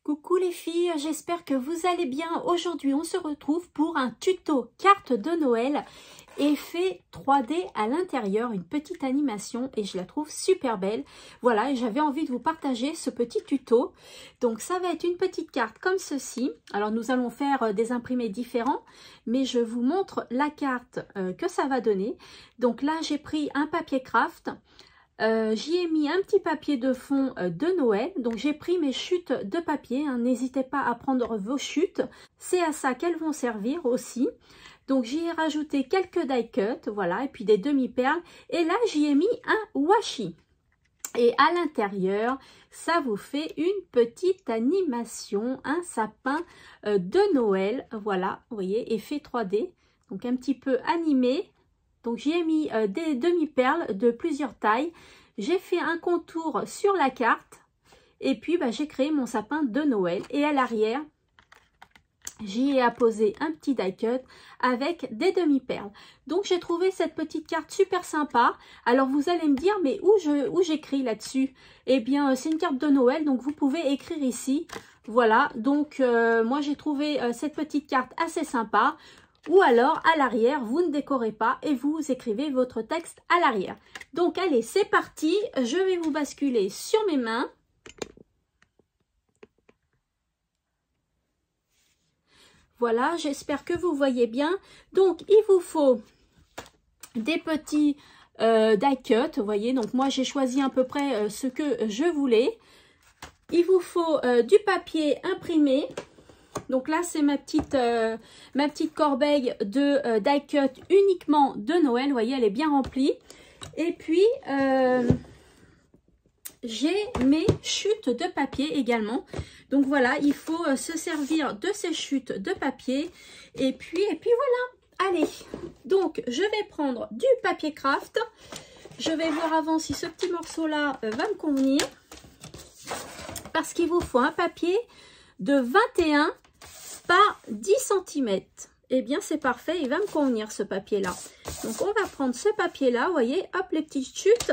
Coucou les filles, j'espère que vous allez bien. Aujourd'hui, on se retrouve pour un tuto carte de Noël effet 3D à l'intérieur, une petite animation et je la trouve super belle. Voilà, et j'avais envie de vous partager ce petit tuto. Donc ça va être une petite carte comme ceci. Alors nous allons faire des imprimés différents, mais je vous montre la carte que ça va donner. Donc là, j'ai pris un papier craft. J'y ai mis un petit papier de fond de Noël, donc j'ai pris mes chutes de papier, hein. N'hésitez pas à prendre vos chutes, c'est à ça qu'elles vont servir aussi. Donc j'y ai rajouté quelques die cuts, voilà, et puis des demi-perles, et là j'y ai mis un washi. Et à l'intérieur, ça vous fait une petite animation, un sapin de Noël, voilà, vous voyez, effet 3D, donc un petit peu animé. Donc j'y ai mis des demi-perles de plusieurs tailles. J'ai fait un contour sur la carte. Et puis j'ai créé mon sapin de Noël. Et à l'arrière, j'y ai apposé un petit die cut avec des demi-perles. Donc j'ai trouvé cette petite carte super sympa. Alors vous allez me dire, mais où j'écris là-dessus? Eh bien c'est une carte de Noël, donc vous pouvez écrire ici. Voilà, donc moi j'ai trouvé cette petite carte assez sympa. Ou alors, à l'arrière, vous ne décorez pas et vous écrivez votre texte à l'arrière. Donc, allez, c'est parti. Je vais vous basculer sur mes mains. Voilà, j'espère que vous voyez bien. Donc, il vous faut des petits die cut. Vous voyez, donc moi, j'ai choisi à peu près ce que je voulais. Il vous faut du papier imprimé. Donc là, c'est ma petite corbeille de die cut uniquement de Noël. Vous voyez, elle est bien remplie. Et puis, j'ai mes chutes de papier également. Donc voilà, il faut se servir de ces chutes de papier. Et puis voilà. Allez, donc je vais prendre du papier craft. Je vais voir avant si ce petit morceau-là va me convenir. Parce qu'il vous faut un papier de 21 par 10 cm. Eh bien, c'est parfait, il va me convenir ce papier-là. Donc, on va prendre ce papier-là, vous voyez, hop, les petites chutes,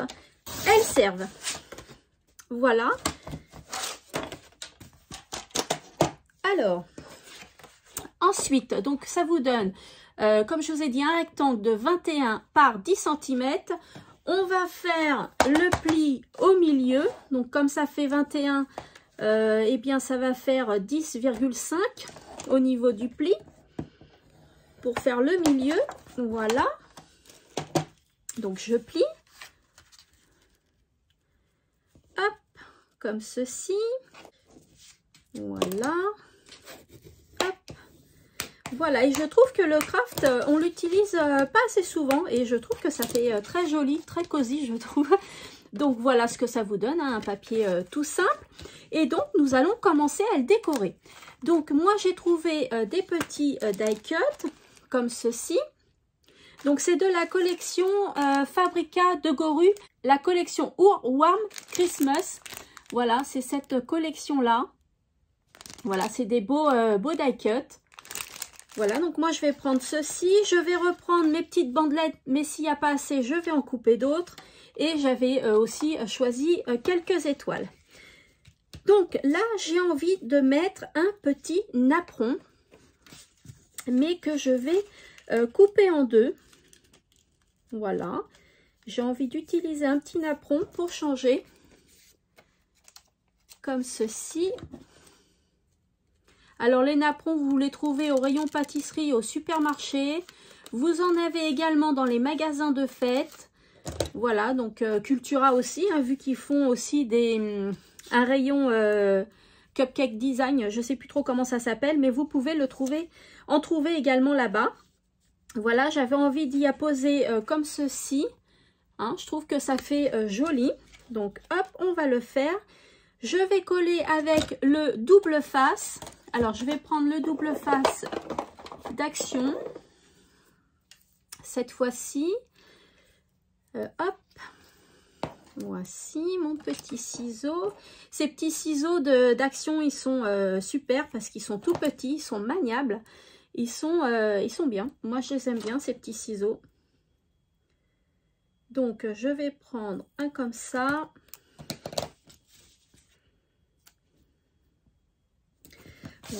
elles servent. Voilà. Alors, ensuite, donc ça vous donne, comme je vous ai dit, un rectangle de 21 par 10 cm. On va faire le pli au milieu. Donc, comme ça fait 21, eh bien, ça va faire 10,5 au niveau du pli pour faire le milieu. Voilà, donc je plie, hop, comme ceci, voilà, hop, voilà. Et je trouve que le craft, on l'utilise pas assez souvent et je trouve que ça fait très joli, très cosy, je trouve. Donc voilà ce que ça vous donne, hein, un papier tout simple. Et donc nous allons commencer à le décorer. Donc moi j'ai trouvé des petits die cut comme ceci. Donc c'est de la collection Fabrica de Goru, la collection Warm Christmas. Voilà, c'est cette collection là. Voilà, c'est des beaux die cut. Voilà, donc moi je vais prendre ceci. Je vais reprendre mes petites bandelettes, mais s'il n'y a pas assez, je vais en couper d'autres. Et j'avais aussi choisi quelques étoiles. Donc là, j'ai envie de mettre un petit napperon, mais que je vais couper en deux. Voilà. J'ai envie d'utiliser un petit napperon pour changer. Comme ceci. Alors les napperons, vous les trouvez au rayon pâtisserie, au supermarché. Vous en avez également dans les magasins de fêtes. Voilà, donc Cultura aussi, hein, vu qu'ils font aussi un rayon cupcake design, je ne sais plus trop comment ça s'appelle, mais vous pouvez en trouver également là-bas. Voilà, j'avais envie d'y apposer comme ceci, hein, je trouve que ça fait joli. Donc hop, on va le faire. Je vais coller avec le double face. Alors je vais prendre le double face d'Action, cette fois-ci. Hop, voici mon petit ciseau. Ces petits ciseaux d'Action, ils sont super parce qu'ils sont tout petits, ils sont maniables. Ils sont bien. Moi, je les aime bien, ces petits ciseaux. Donc, je vais prendre un comme ça.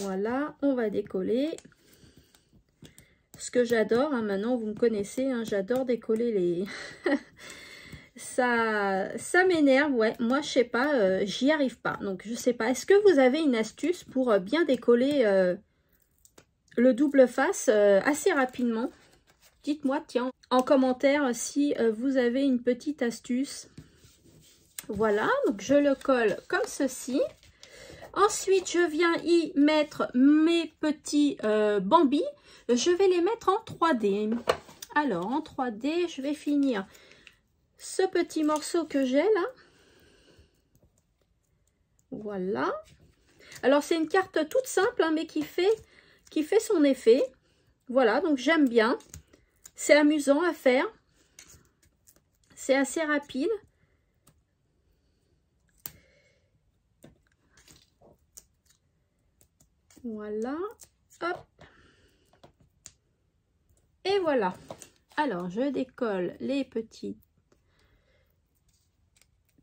Voilà, on va décoller. Ce que j'adore, hein, maintenant vous me connaissez, hein, j'adore décoller les... ça m'énerve, ouais. Moi, je sais pas, j'y arrive pas. Donc, je sais pas. Est-ce que vous avez une astuce pour bien décoller le double face assez rapidement? Dites-moi, tiens, en commentaire si vous avez une petite astuce. Voilà, donc je le colle comme ceci. Ensuite, je viens y mettre mes petits bambis. Je vais les mettre en 3D. Alors, en 3D, je vais finir ce petit morceau que j'ai là. Voilà. Alors, c'est une carte toute simple, hein, mais qui fait son effet. Voilà, donc j'aime bien. C'est amusant à faire. C'est assez rapide. Voilà. Hop. Et voilà. Alors, je décolle les petites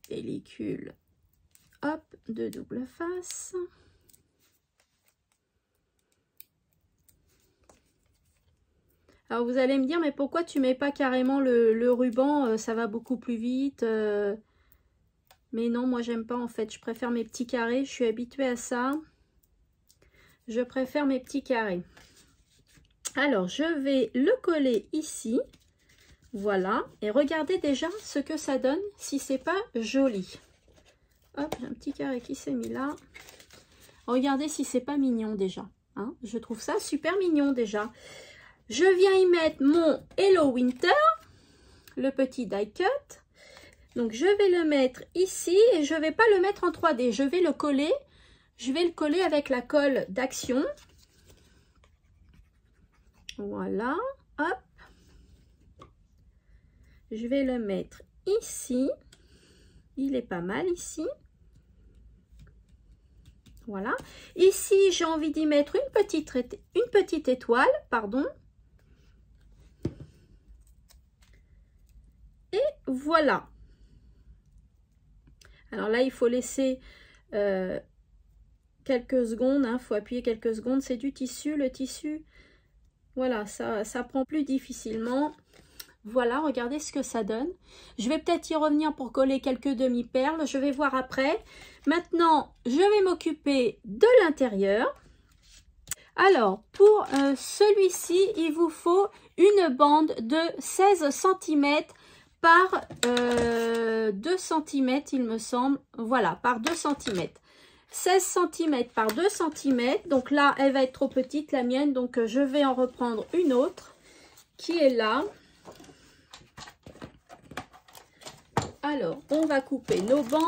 pellicules, hop, de double face. Alors, vous allez me dire, mais pourquoi tu mets pas carrément le ruban? Ça va beaucoup plus vite. Mais non, moi, j'aime pas, en fait. Je préfère mes petits carrés. Je suis habituée à ça. Je préfère mes petits carrés. Alors, je vais le coller ici. Voilà. Et regardez déjà ce que ça donne si c'est pas joli. Hop, j'ai un petit carré qui s'est mis là. Regardez si c'est pas mignon déjà. Hein, je trouve ça super mignon déjà. Je viens y mettre mon Hello Winter, le petit die cut. Donc, je vais le mettre ici et je vais pas le mettre en 3D. Je vais le coller. Je vais le coller avec la colle d'action. Voilà, hop. Je vais le mettre ici. Il est pas mal ici. Voilà. Ici, j'ai envie d'y mettre une petite étoile, pardon. Et voilà. Alors là, il faut laisser quelques secondes. Il faut appuyer quelques secondes. C'est du tissu. Le tissu, voilà, ça prend plus difficilement. Voilà, regardez ce que ça donne. Je vais peut-être y revenir pour coller quelques demi-perles. Je vais voir après. Maintenant, je vais m'occuper de l'intérieur. Alors, pour celui-ci, il vous faut une bande de 16 cm par 2 cm, il me semble. Voilà, par 2 cm. 16 cm par 2 cm. Donc là, elle va être trop petite, la mienne. Donc, je vais en reprendre une autre qui est là. Alors, on va couper nos bandes.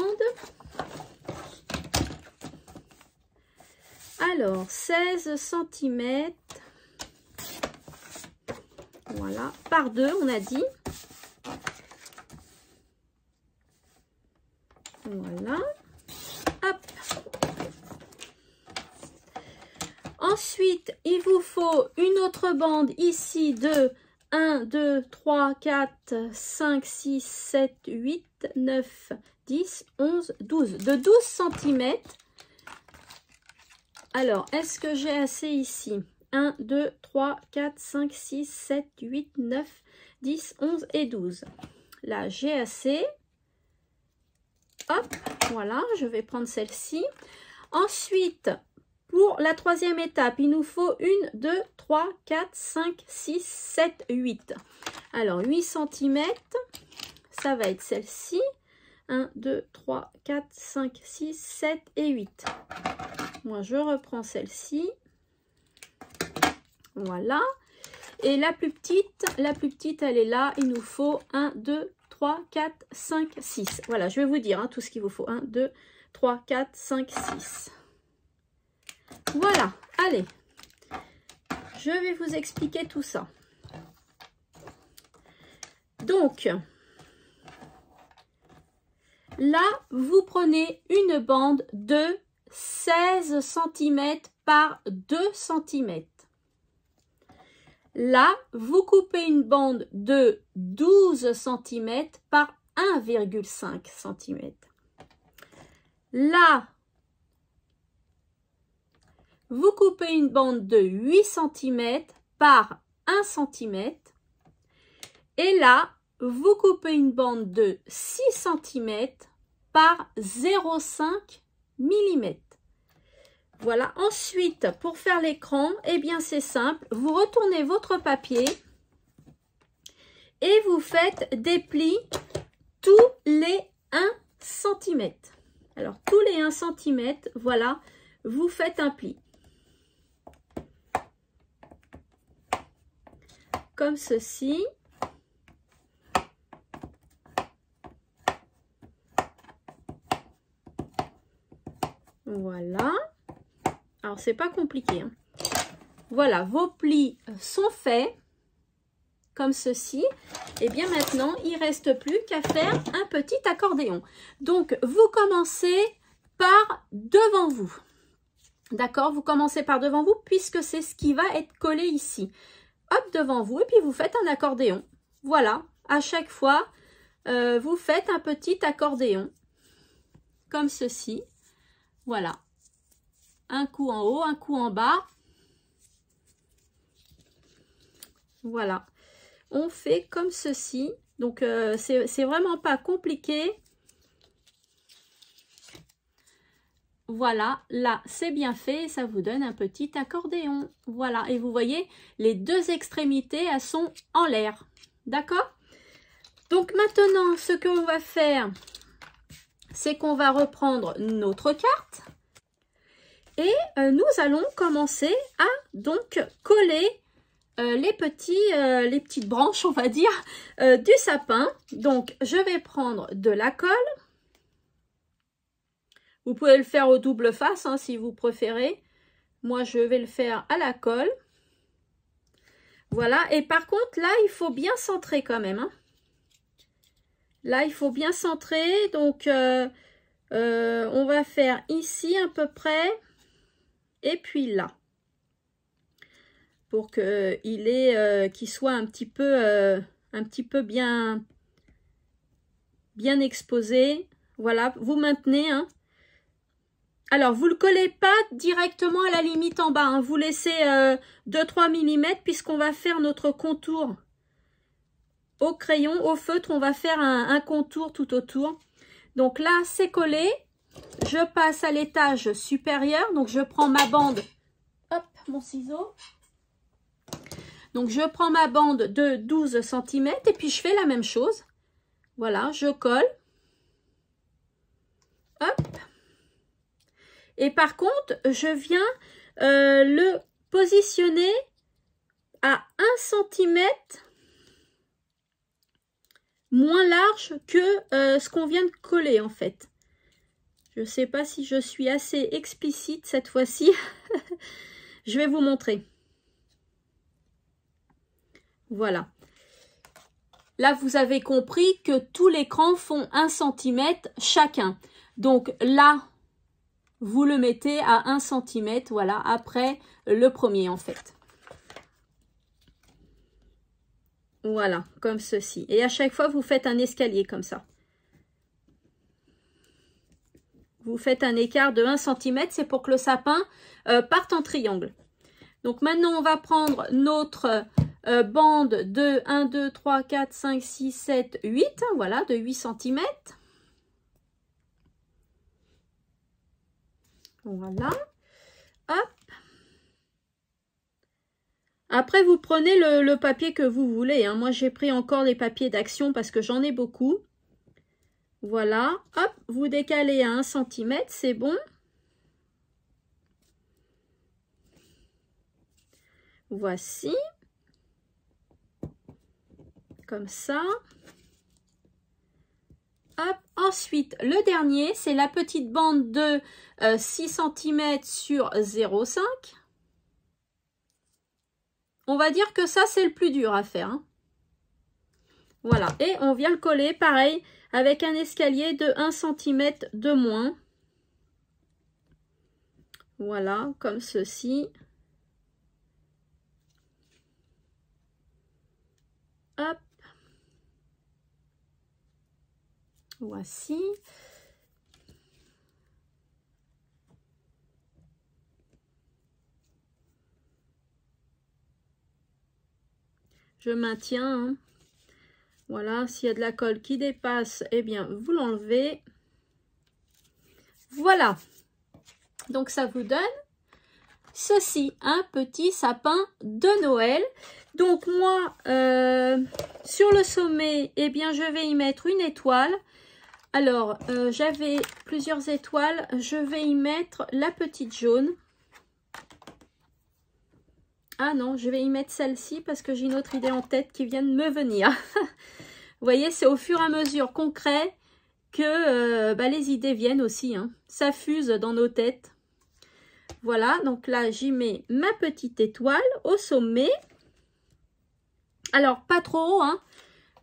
Alors, 16 cm. Voilà, par 2, on a dit. Voilà. Hop. Ensuite, il vous faut une autre bande ici de 1, 2, 3, 4, 5, 6, 7, 8, 9, 10, 11, 12. De 12 cm. Alors, est-ce que j'ai assez ici? 1, 2, 3, 4, 5, 6, 7, 8, 9, 10, 11 et 12. Là, j'ai assez. Hop, voilà, je vais prendre celle-ci. Ensuite, pour la troisième étape, il nous faut 1, 2, 3, 4, 5, 6, 7, 8. Alors, 8 cm, ça va être celle-ci. 1, 2, 3, 4, 5, 6, 7 et 8. Moi, je reprends celle-ci. Voilà. Et la plus petite, elle est là. Il nous faut 1, 2, 3, 4, 5, 6. Voilà, je vais vous dire hein, tout ce qu'il vous faut. 1, 2, 3, 4, 5, 6. Voilà, allez. Je vais vous expliquer tout ça. Donc, là, vous prenez une bande de 16 cm par 2 cm. Là, vous coupez une bande de 12 cm par 1,5 cm. Là, vous coupez une bande de 8 cm par 1 cm. Et là, vous coupez une bande de 6 cm par 0,5 mm. Voilà. Ensuite, pour faire l'écran, eh bien c'est simple. Vous retournez votre papier et vous faites des plis tous les 1 cm. Alors, tous les 1 cm, voilà, vous faites un pli. Comme ceci. Voilà. Alors, c'est pas compliqué, hein. Voilà, vos plis sont faits. Comme ceci. Et bien maintenant, il ne reste plus qu'à faire un petit accordéon. Donc, vous commencez par devant vous. D'accord? Vous commencez par devant vous puisque c'est ce qui va être collé ici. Hop, devant vous et puis vous faites un accordéon. Voilà, à chaque fois, vous faites un petit accordéon. Comme ceci. Voilà. Un coup en haut, un coup en bas. Voilà. On fait comme ceci. Donc, c'est vraiment pas compliqué. Voilà, là, c'est bien fait. Ça vous donne un petit accordéon. Voilà, et vous voyez, les deux extrémités, elles sont en l'air. D'accord? Donc, maintenant, ce qu'on va faire, c'est qu'on va reprendre notre carte. Et nous allons commencer à donc coller les petites branches, on va dire, du sapin. Donc, je vais prendre de la colle. Vous pouvez le faire au double face, hein, si vous préférez. Moi, je vais le faire à la colle. Voilà. Et par contre, là, il faut bien centrer quand même, hein. Là, il faut bien centrer. Donc, on va faire ici à peu près. Et puis là. Pour qu'il soit un petit peu bien exposé. Voilà, vous maintenez, hein. Alors, vous ne le collez pas directement à la limite en bas, hein. Vous laissez 2-3 mm puisqu'on va faire notre contour. Au crayon, au feutre, on va faire un contour tout autour. Donc là, c'est collé. Je passe à l'étage supérieur. Donc, je prends ma bande. Hop, mon ciseau. Donc, je prends ma bande de 12 cm et puis je fais la même chose. Voilà, je colle. Hop. Et par contre, je viens le positionner à 1 cm moins large que ce qu'on vient de coller en fait. Je ne sais pas si je suis assez explicite cette fois-ci. Je vais vous montrer. Voilà. Là, vous avez compris que tous les crans font 1 cm chacun. Donc là, vous le mettez à 1 cm, voilà, après le premier en fait. Voilà, comme ceci. Et à chaque fois, vous faites un escalier comme ça. Vous faites un écart de 1 cm, c'est pour que le sapin parte en triangle. Donc maintenant, on va prendre notre bande de 1, 2, 3, 4, 5, 6, 7, 8, voilà, de 8 cm. Voilà. Hop. Après, vous prenez le papier que vous voulez, hein. Moi, j'ai pris encore les papiers d'action parce que j'en ai beaucoup. Voilà. Hop, vous décalez à 1 cm, c'est bon. Voici. Comme ça. Hop. Ensuite, le dernier, c'est la petite bande de 6 cm sur 0,5. On va dire que ça, c'est le plus dur à faire, hein. Voilà. Et on vient le coller, pareil, avec un escalier de 1 cm de moins. Voilà, comme ceci. Hop. Voici. Je maintiens. Hein. Voilà, s'il y a de la colle qui dépasse, eh bien, vous l'enlevez. Voilà. Donc, ça vous donne ceci, un petit sapin de Noël. Donc, moi, sur le sommet, eh bien, je vais y mettre une étoile. Alors, j'avais plusieurs étoiles. Je vais y mettre la petite jaune. Ah non, je vais y mettre celle-ci parce que j'ai une autre idée en tête qui vient de me venir. Vous voyez, c'est au fur et à mesure qu'on crée que les idées viennent aussi. Hein. Ça fuse dans nos têtes. Voilà, donc là, j'y mets ma petite étoile au sommet. Alors, pas trop haut, hein.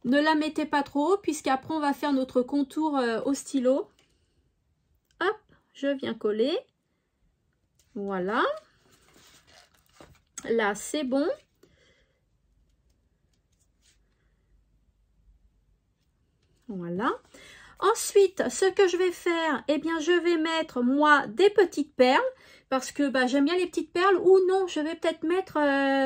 Ne la mettez pas trop haut, puisqu'après, on va faire notre contour au stylo. Hop, je viens coller. Voilà. Là, c'est bon. Voilà. Ensuite, ce que je vais faire, eh bien, je vais mettre, moi, des petites perles. Parce que j'aime bien les petites perles. Ou non, je vais peut-être mettre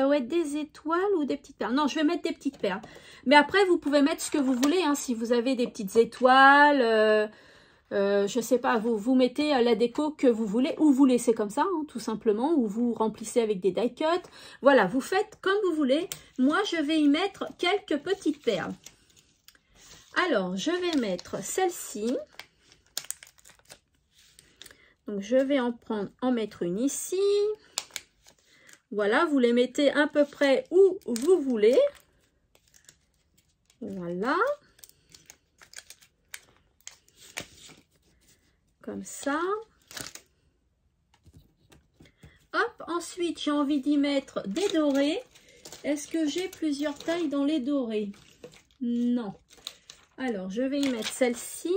ouais, des étoiles ou des petites perles. Non, je vais mettre des petites perles. Mais après, vous pouvez mettre ce que vous voulez. Hein, si vous avez des petites étoiles, je sais pas, vous mettez la déco que vous voulez. Ou vous laissez comme ça, hein, tout simplement. Ou vous remplissez avec des die cut. Voilà, vous faites comme vous voulez. Moi, je vais y mettre quelques petites perles. Alors, je vais mettre celle-ci. Donc, je vais en mettre une ici. Voilà, vous les mettez à peu près où vous voulez. Voilà. Comme ça. Hop, ensuite, j'ai envie d'y mettre des dorés. Est-ce que j'ai plusieurs tailles dans les dorés? Non. Alors, je vais y mettre celle-ci.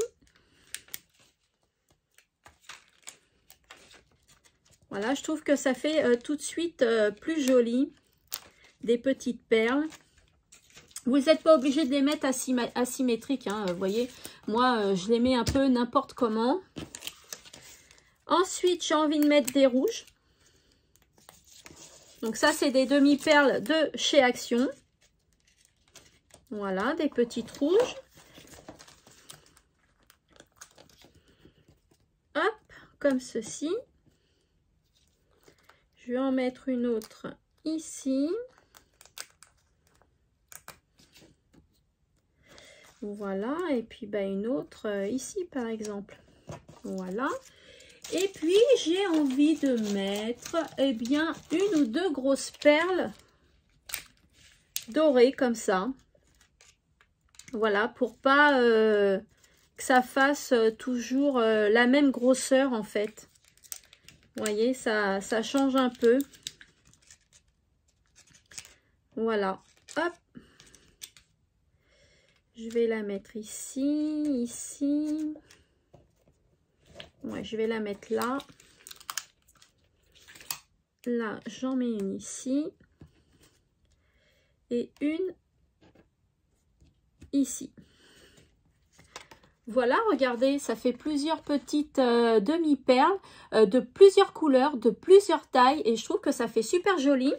Voilà, je trouve que ça fait tout de suite plus joli. Des petites perles. Vous n'êtes pas obligé de les mettre asymétriques, hein, vous voyez. Moi, je les mets un peu n'importe comment. Ensuite, j'ai envie de mettre des rouges. Donc ça, c'est des demi-perles de chez Action. Voilà, des petites rouges. Hop, comme ceci. Je vais en mettre une autre ici. Voilà, et puis une autre ici par exemple. Voilà. Et puis j'ai envie de mettre eh bien une ou deux grosses perles dorées comme ça. Voilà, pour pas que ça fasse toujours la même grosseur en fait. Vous voyez, ça change un peu. Voilà, hop. Je vais la mettre ici, ici. Ouais, je vais la mettre là. Là, j'en mets une ici. Et une ici. Voilà, regardez, ça fait plusieurs petites demi-perles de plusieurs couleurs, de plusieurs tailles. Et je trouve que ça fait super joli.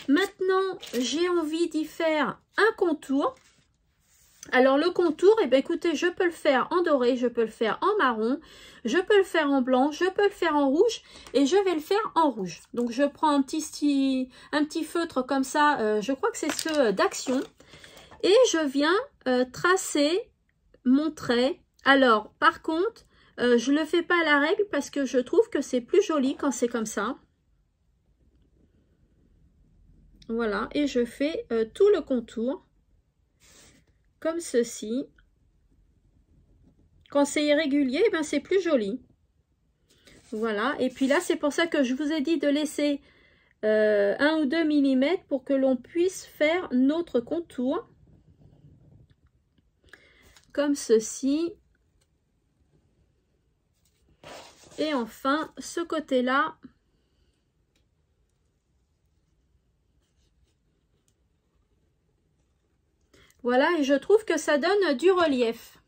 Maintenant, j'ai envie d'y faire un contour. Alors, le contour, eh bien, écoutez, je peux le faire en doré, je peux le faire en marron, je peux le faire en blanc, je peux le faire en rouge et je vais le faire en rouge. Donc, je prends un petit feutre comme ça, je crois que c'est ceux d'Action. Et je viens tracer mon trait. Alors, par contre, je ne le fais pas à la règle parce que je trouve que c'est plus joli quand c'est comme ça. Voilà, et je fais tout le contour. Comme ceci. Quand c'est irrégulier, ben c'est plus joli. Voilà. Et puis là, c'est pour ça que je vous ai dit de laisser 1 ou 2 mm pour que l'on puisse faire notre contour. Comme ceci. Et enfin, ce côté-là. Voilà, et je trouve que ça donne du relief.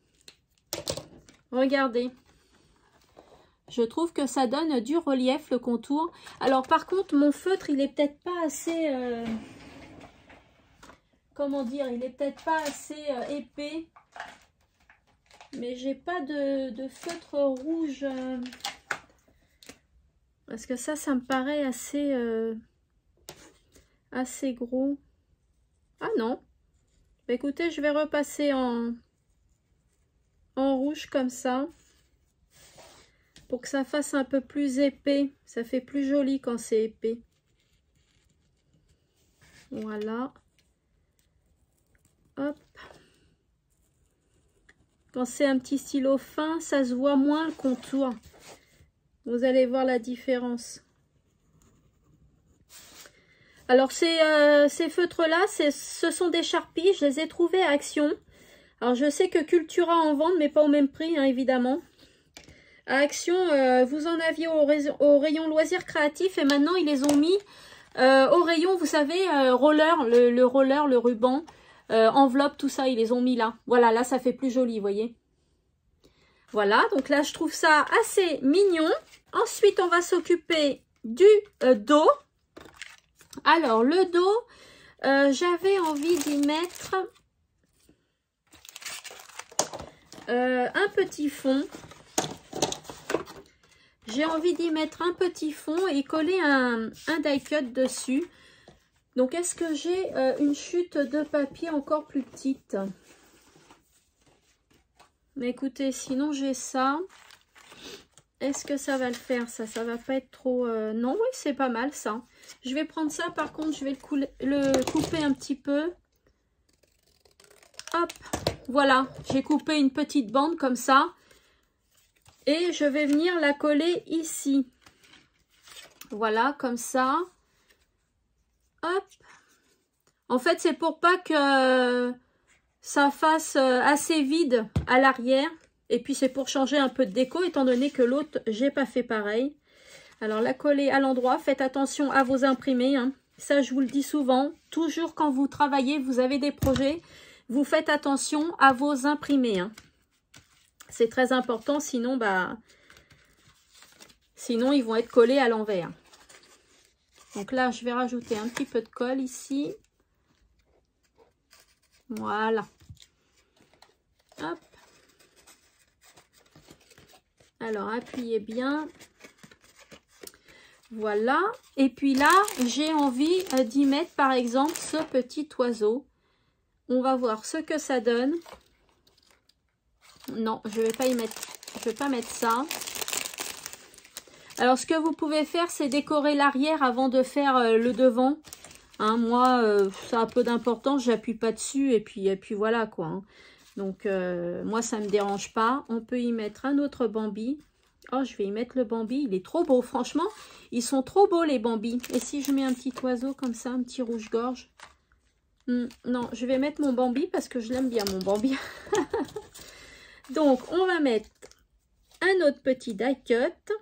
Regardez. Je trouve que ça donne du relief, le contour. Alors, par contre, mon feutre, il est peut-être pas assez... comment dire, il est peut-être pas assez épais. Mais j'ai pas de feutre rouge. Parce que ça me paraît assez gros. Ah non. Bah, écoutez, je vais repasser en rouge comme ça. Pour que ça fasse un peu plus épais. Ça fait plus joli quand c'est épais. Voilà. Hop. Quand c'est un petit stylo fin, ça se voit moins le contour. Vous allez voir la différence. Alors ces feutres-là, ce sont des Sharpies. Je les ai trouvés à Action. Alors je sais que Cultura en vend, mais pas au même prix, hein, évidemment. À Action, vous en aviez au rayon loisirs créatifs et maintenant ils les ont mis au rayon, vous savez, roller, le roller, le ruban, enveloppe, tout ça, ils les ont mis là. Voilà, là ça fait plus joli, vous voyez. Voilà, donc là je trouve ça assez mignon. Ensuite, on va s'occuper du dos. Alors, le dos, j'avais envie d'y mettre un petit fond. J'ai envie d'y mettre un petit fond et coller un die cut dessus. Donc, est-ce que j'ai une chute de papier encore plus petite? Mais écoutez, sinon j'ai ça. Est-ce que ça va le faire, ça? Ça va pas être trop... Non, oui, c'est pas mal, ça. Je vais prendre ça, par contre, je vais le couper un petit peu. Hop, voilà. J'ai coupé une petite bande comme ça. Et je vais venir la coller ici. Voilà, comme ça. Hop. En fait, c'est pour pas que ça fasse assez vide à l'arrière. Et puis, c'est pour changer un peu de déco, étant donné que l'autre, j'ai pas fait pareil. Alors, la coller à l'endroit. Faites attention à vos imprimés. Hein. Ça, je vous le dis souvent. Toujours quand vous travaillez, vous avez des projets, vous faites attention à vos imprimés. Hein. C'est très important, sinon, sinon, ils vont être collés à l'envers. Donc là, je vais rajouter un petit peu de colle ici. Voilà. Hop. Alors, appuyez bien. Voilà. Et puis là, j'ai envie d'y mettre, par exemple, ce petit oiseau. On va voir ce que ça donne. Non, je vais pas y mettre. Je vais pas mettre ça. Alors, ce que vous pouvez faire, c'est décorer l'arrière avant de faire le devant. Hein, moi, ça a peu d'importance. J'appuie pas dessus et puis voilà quoi. Hein. Donc, moi, ça me dérange pas. On peut y mettre un autre Bambi. Oh, je vais y mettre le Bambi. Il est trop beau, franchement. Ils sont trop beaux, les Bambis. Et si je mets un petit oiseau comme ça, un petit rouge-gorge? Non, je vais mettre mon Bambi parce que je l'aime bien, mon Bambi. Donc, on va mettre un autre petit die cut.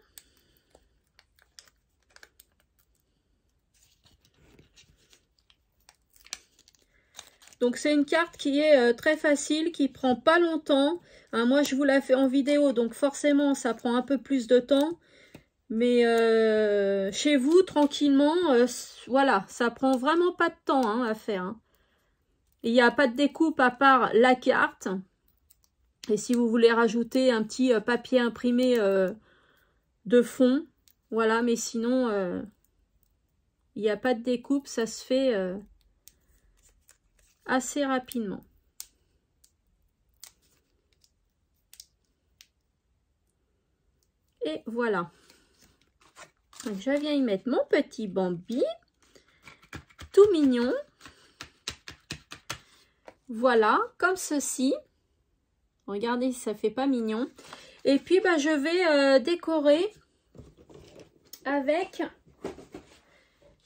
Donc, c'est une carte qui est très facile, qui prend pas longtemps. Hein, moi, je vous la fais en vidéo, donc forcément, ça prend un peu plus de temps. Mais chez vous, tranquillement, voilà, ça prend vraiment pas de temps hein, à faire. Hein. Il n'y a pas de découpe à part la carte. Et si vous voulez rajouter un petit papier imprimé de fond, voilà, mais sinon, il n'y a pas de découpe, ça se fait... assez rapidement. Et voilà. Donc, je viens y mettre mon petit Bambi. Tout mignon. Voilà, comme ceci. Regardez si ça fait pas mignon. Et puis, je vais décorer avec...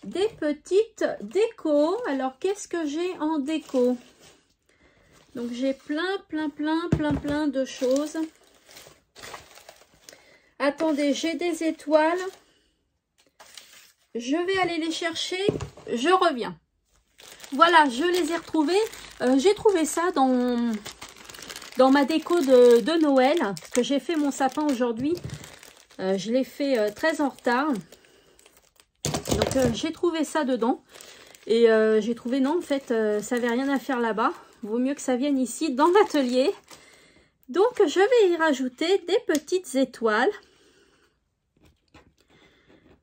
des petites décos. Alors, qu'est-ce que j'ai en déco? Donc, j'ai plein de choses. Attendez, j'ai des étoiles. Je vais aller les chercher. Je reviens. Voilà, je les ai retrouvées. J'ai trouvé ça dans ma déco de Noël. Parce que j'ai fait mon sapin aujourd'hui. Je l'ai fait très en retard. Donc, j'ai trouvé ça dedans. Et j'ai trouvé non, en fait, ça n'avait rien à faire là-bas. Vaut mieux que ça vienne ici dans l'atelier. Donc, je vais y rajouter des petites étoiles.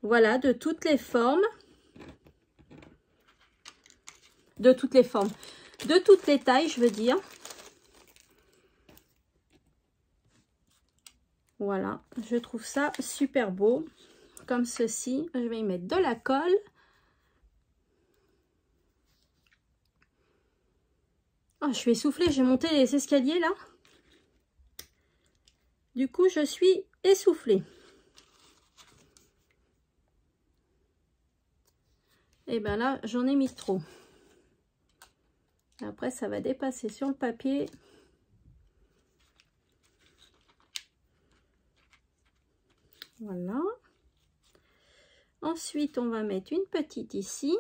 Voilà, de toutes les formes. De toutes les formes. De toutes les tailles, je veux dire. Voilà, je trouve ça super beau. Comme ceci, je vais y mettre de la colle. Oh, je suis essoufflée, j'ai monté les escaliers là. Du coup, je suis essoufflée. Et bien là, j'en ai mis trop. Après, ça va dépasser sur le papier. Voilà. Ensuite, on va mettre une petite ici.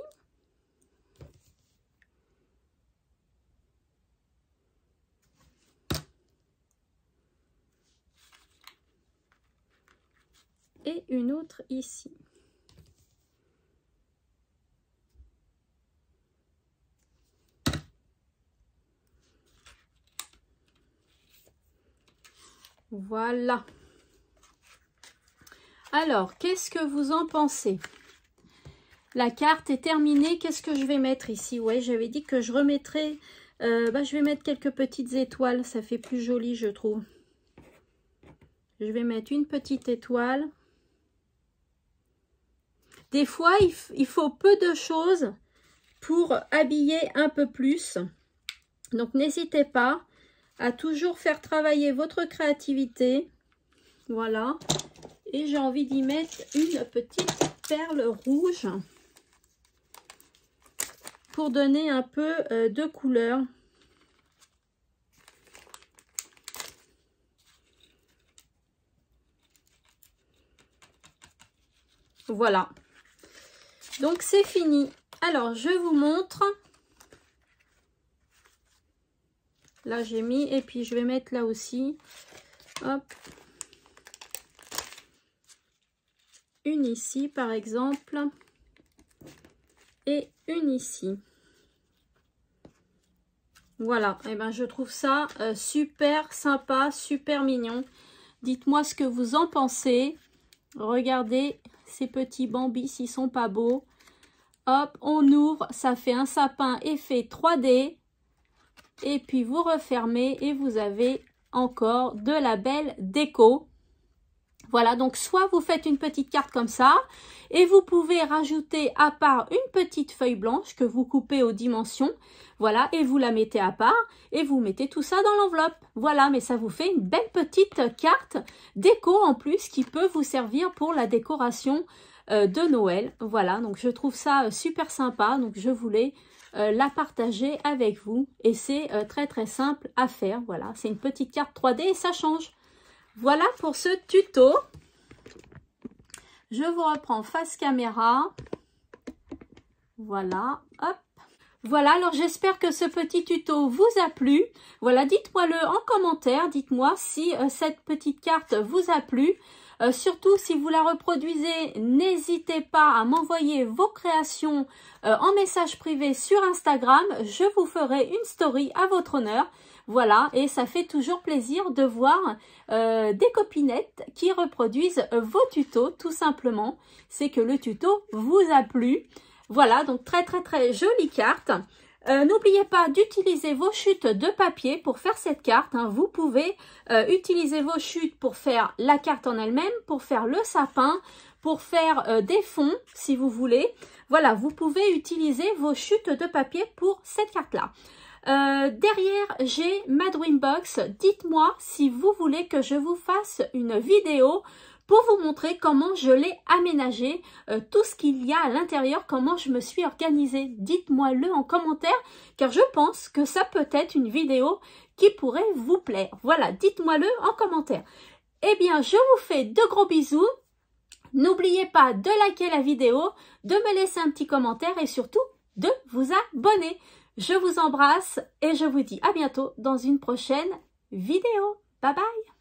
Et une autre ici. Voilà. Alors, qu'est-ce que vous en pensez? La carte est terminée. Qu'est-ce que je vais mettre ici? Ouais, j'avais dit que je remettrais... je vais mettre quelques petites étoiles. Ça fait plus joli, je trouve. Je vais mettre une petite étoile. Des fois, il faut peu de choses pour habiller un peu plus. Donc, n'hésitez pas à toujours faire travailler votre créativité. Voilà. Et j'ai envie d'y mettre une petite perle rouge pour donner un peu de couleur. Voilà. Donc, c'est fini. Alors, je vous montre. Là, j'ai mis. Et puis, je vais mettre là aussi. Hop. Une ici, par exemple. Et une ici. Voilà. Et ben, je trouve ça super sympa, super mignon. Dites-moi ce que vous en pensez. Regardez ces petits bambis, ils sont pas beaux. Hop, on ouvre, ça fait un sapin effet 3D. Et puis vous refermez et vous avez encore de la belle déco. Voilà, donc soit vous faites une petite carte comme ça et vous pouvez rajouter à part une petite feuille blanche que vous coupez aux dimensions. Voilà, et vous la mettez à part et vous mettez tout ça dans l'enveloppe. Voilà, mais ça vous fait une belle petite carte déco en plus qui peut vous servir pour la décoration de Noël. Voilà, donc je trouve ça super sympa. Donc je voulais la partager avec vous et c'est très très simple à faire. Voilà, c'est une petite carte 3D et ça change. Voilà pour ce tuto. Je vous reprends face caméra. Voilà, hop. Voilà, alors j'espère que ce petit tuto vous a plu. Voilà, dites-moi-le en commentaire. Dites-moi si cette petite carte vous a plu. Surtout, si vous la reproduisez, n'hésitez pas à m'envoyer vos créations en message privé sur Instagram. Je vous ferai une story à votre honneur. Voilà, et ça fait toujours plaisir de voir des copinettes qui reproduisent vos tutos, tout simplement. C'est que le tuto vous a plu. Voilà, donc très très très jolie carte. N'oubliez pas d'utiliser vos chutes de papier pour faire cette carte. Hein. Vous pouvez utiliser vos chutes pour faire la carte en elle-même, pour faire le sapin, pour faire des fonds si vous voulez. Voilà, vous pouvez utiliser vos chutes de papier pour cette carte-là. Derrière, j'ai ma Dreambox. Dites-moi si vous voulez que je vous fasse une vidéo pour vous montrer comment je l'ai aménagé, tout ce qu'il y a à l'intérieur, comment je me suis organisée. Dites-moi-le en commentaire, car je pense que ça peut être une vidéo qui pourrait vous plaire. Voilà, dites-moi-le en commentaire. Eh bien, je vous fais de gros bisous. N'oubliez pas de liker la vidéo, de me laisser un petit commentaire et surtout de vous abonner. Je vous embrasse et je vous dis à bientôt dans une prochaine vidéo. Bye bye!